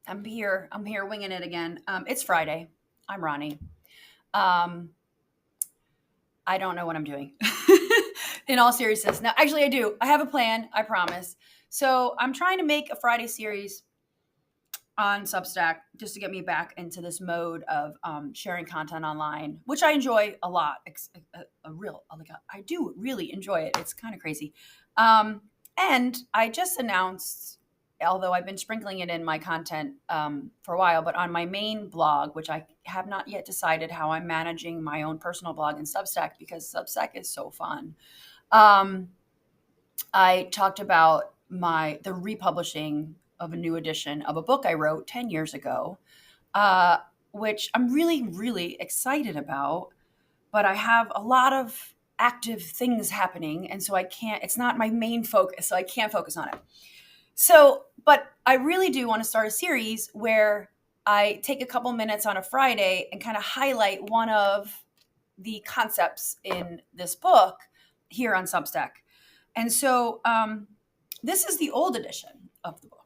I'm here. I'm here winging it again. It's Friday. I'm Ronnie. Um, I don't know what I'm doing. In all seriousness. Now, actually, I do. I have a plan. I promise. So I'm trying to make a Friday series on Substack just to get me back into this mode of sharing content online, which I enjoy a lot. I do really enjoy it. It's kind of crazy. Um, and I just announced, although I've been sprinkling it in my content for a while, but on my main blog, which I have not yet decided how I'm managing my own personal blog in Substack because Substack is so fun. Um, I talked about the republishing of a new edition of a book I wrote 10 years ago, uh, which I'm really, really excited about. But I have a lot of active things happening. And so I can't, it's not my main focus. So I can't focus on it. So, but I really do want to start a series where I take a couple minutes on a Friday and kind of highlight one of the concepts in this book here on Substack. And so this is the old edition of the book.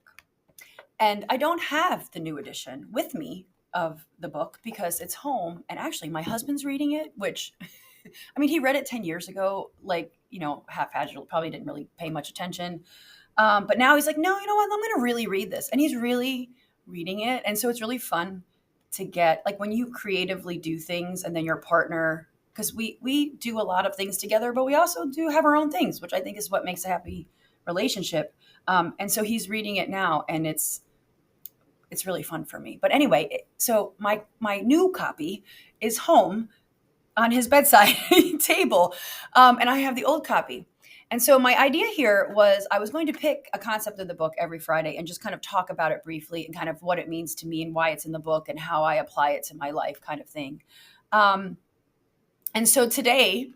And I don't have the new edition with me of the book because it's home. And actually, my husband's reading it, which, I mean, he read it 10 years ago, like, haphazardly, probably didn't really pay much attention. But now he's like, no, you know what? I'm going to really read this. And he's really reading it. And so it's really fun to get, like, when you creatively do things and then your partner, because we do a lot of things together, but we also do have our own things, which I think is what makes a happy relationship. And so he's reading it now, and it's really fun for me. But anyway, so my new copy is home on his bedside table, and I have the old copy. And so my idea here was I was going to pick a concept of the book every Friday and just kind of talk about it briefly and kind of what it means to me and why it's in the book and how I apply it to my life, kind of thing. And so today,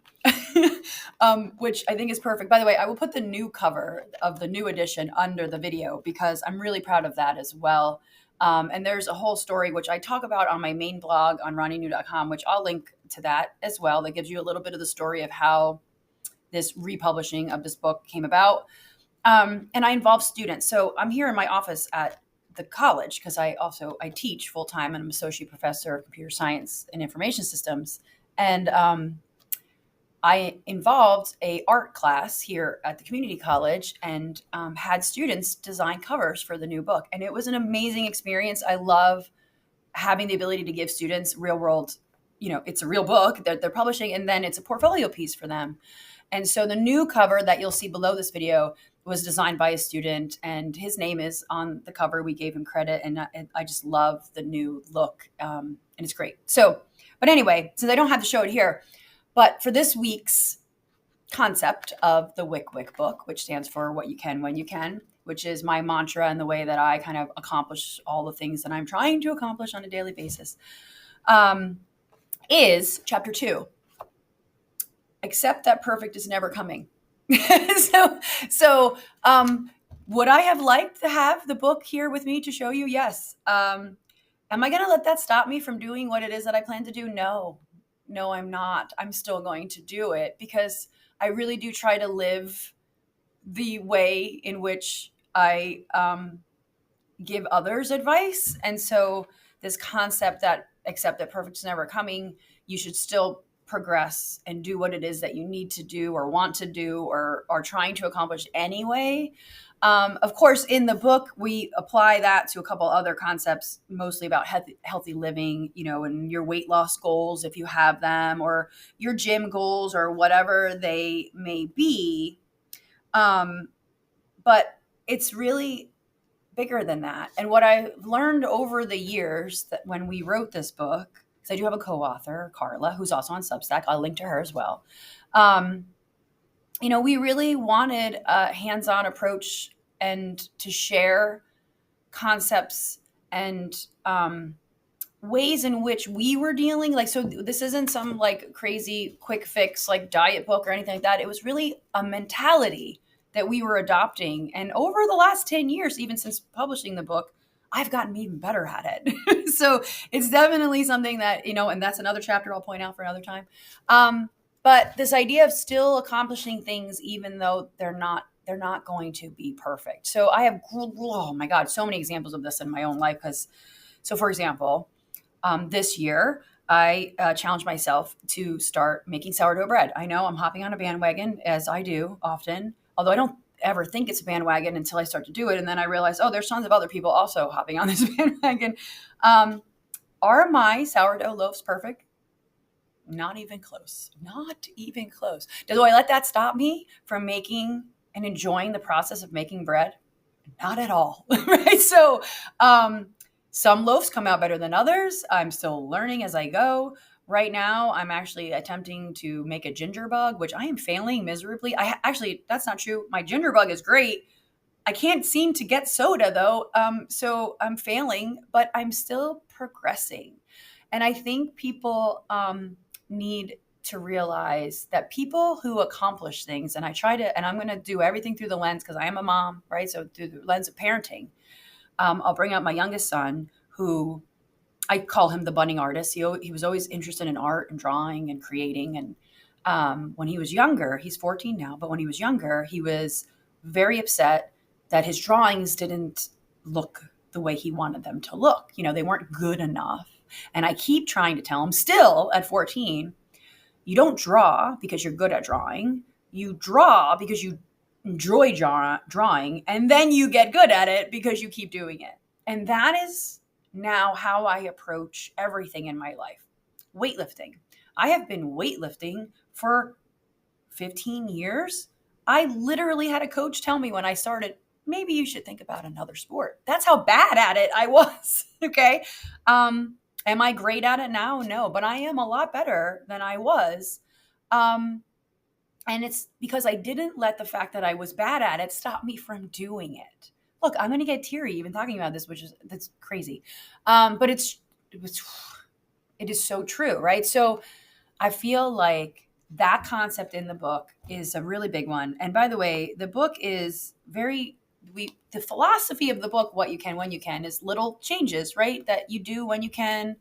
which I think is perfect. By the way, I will put the new cover of the new edition under the video because I'm really proud of that as well. And there's a whole story which I talk about on my main blog on ronnienew.com, which I'll link to that as well. That gives you a little bit of the story of how this republishing of this book came about. And I involve students. So I'm here in my office at the college because I teach full time and I'm an associate professor of computer science and information systems. And I involved a art class here at the community college and had students design covers for the new book. And it was an amazing experience. I love having the ability to give students real world, it's a real book that they're publishing, and then it's a portfolio piece for them. And so the new cover that you'll see below this video was designed by a student, and his name is on the cover. We gave him credit, and I just love the new look, and it's great. So, but anyway, so they don't have to show it here. But for this week's concept of the WYCWYC book, which stands for What You Can When You Can, which is my mantra and the way that I kind of accomplish all the things that I'm trying to accomplish on a daily basis, is chapter 2. Accept that perfect is never coming. So would I have liked to have the book here with me to show you? Yes. Am I going to let that stop me from doing what it is that I plan to do? No, I'm not. I'm still going to do it because I really do try to live the way in which I give others advice. And so this concept that accept that perfect is never coming, you should still progress and do what it is that you need to do or want to do or are trying to accomplish anyway. Of course, in the book, we apply that to a couple other concepts, mostly about healthy living, and your weight loss goals, if you have them, or your gym goals or whatever they may be. But it's really bigger than that. And what I've learned over the years that when we wrote this book, because I do have a co-author, Carla, who's also on Substack. I'll link to her as well. We really wanted a hands-on approach and to share concepts and ways in which we were dealing. Like, so this isn't some like crazy quick fix, like diet book or anything like that. It was really a mentality that we were adopting. And over the last 10 years, even since publishing the book, I've gotten even better at it. So it's definitely something that, and that's another chapter I'll point out for another time. But this idea of still accomplishing things, even though they're not they're not going to be perfect. So I have, oh my God, so many examples of this in my own life. So for example, this year, I challenged myself to start making sourdough bread. I know I'm hopping on a bandwagon, as I do often, although I don't ever think it's a bandwagon until I start to do it. And then I realize, oh, there's tons of other people also hopping on this bandwagon. Are my sourdough loaves perfect? Not even close. Not even close. Do I let that stop me from making and enjoying the process of making bread? Not at all. Right? So, some loaves come out better than others. I'm still learning as I go. Right now, I'm actually attempting to make a ginger bug, which I am failing miserably. That's not true. My ginger bug is great. I can't seem to get soda though. So I'm failing, but I'm still progressing. And I think people need to realize that people who accomplish things, and I'm going to do everything through the lens because I am a mom, right? So through the lens of parenting. I'll bring up my youngest son, who I call him the budding artist. He was always interested in art and drawing and creating. And when he was younger, he's 14 now, but when he was younger, he was very upset that his drawings didn't look the way he wanted them to look. They weren't good enough. And I keep trying to tell him, still at 14, you don't draw because you're good at drawing. You draw because you enjoy drawing, and then you get good at it because you keep doing it. And that is now how I approach everything in my life. Weightlifting. I have been weightlifting for 15 years. I literally had a coach tell me when I started, maybe you should think about another sport. That's how bad at it I was. Okay. Am I great at it now? No, but I am a lot better than I was. And it's because I didn't let the fact that I was bad at it stop me from doing it. Look, I'm going to get teary even talking about this, that's crazy. But it is so true, right? So I feel like that concept in the book is a really big one. And by the way, the book is the philosophy of the book, What You Can, When You Can, is little changes, right? That you do when you can.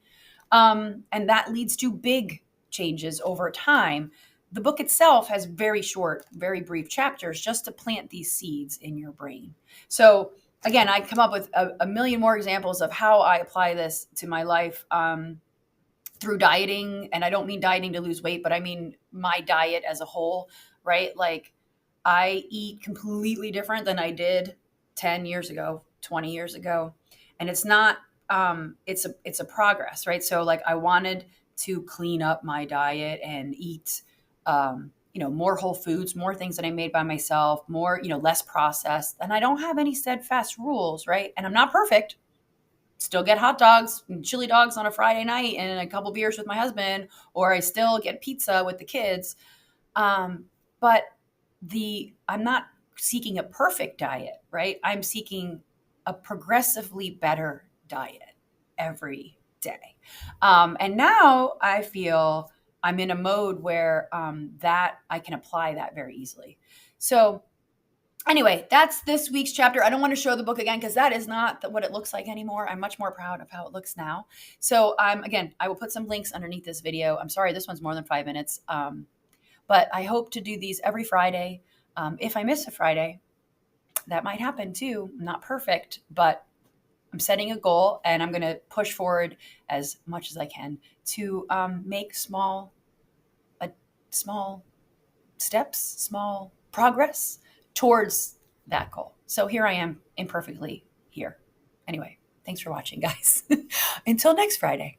And that leads to big changes over time. The book itself has very short, very brief chapters just to plant these seeds in your brain. So again, I come up with a million more examples of how I apply this to my life through dieting. And I don't mean dieting to lose weight, but I mean my diet as a whole, right? Like I eat completely different than I did 10 years ago, 20 years ago. And it's not, it's a progress, right? So like I wanted to clean up my diet and eat more whole foods, more things that I made by myself, more, less processed. And I don't have any steadfast rules, right? And I'm not perfect. Still get hot dogs and chili dogs on a Friday night and a couple beers with my husband, or I still get pizza with the kids. But I'm not seeking a perfect diet, right? I'm seeking a progressively better diet every day. And now I feel I'm in a mode where that I can apply that very easily. So anyway, that's this week's chapter. I don't want to show the book again because that is not what it looks like anymore. I'm much more proud of how it looks now. So again, I will put some links underneath this video. I'm sorry, this one's more than 5 minutes. But I hope to do these every Friday. If I miss a Friday, that might happen too. I'm not perfect, but I'm setting a goal and I'm going to push forward as much as I can to make small steps, small progress towards that goal. So here I am, imperfectly here. Anyway, thanks for watching, guys. Until next Friday.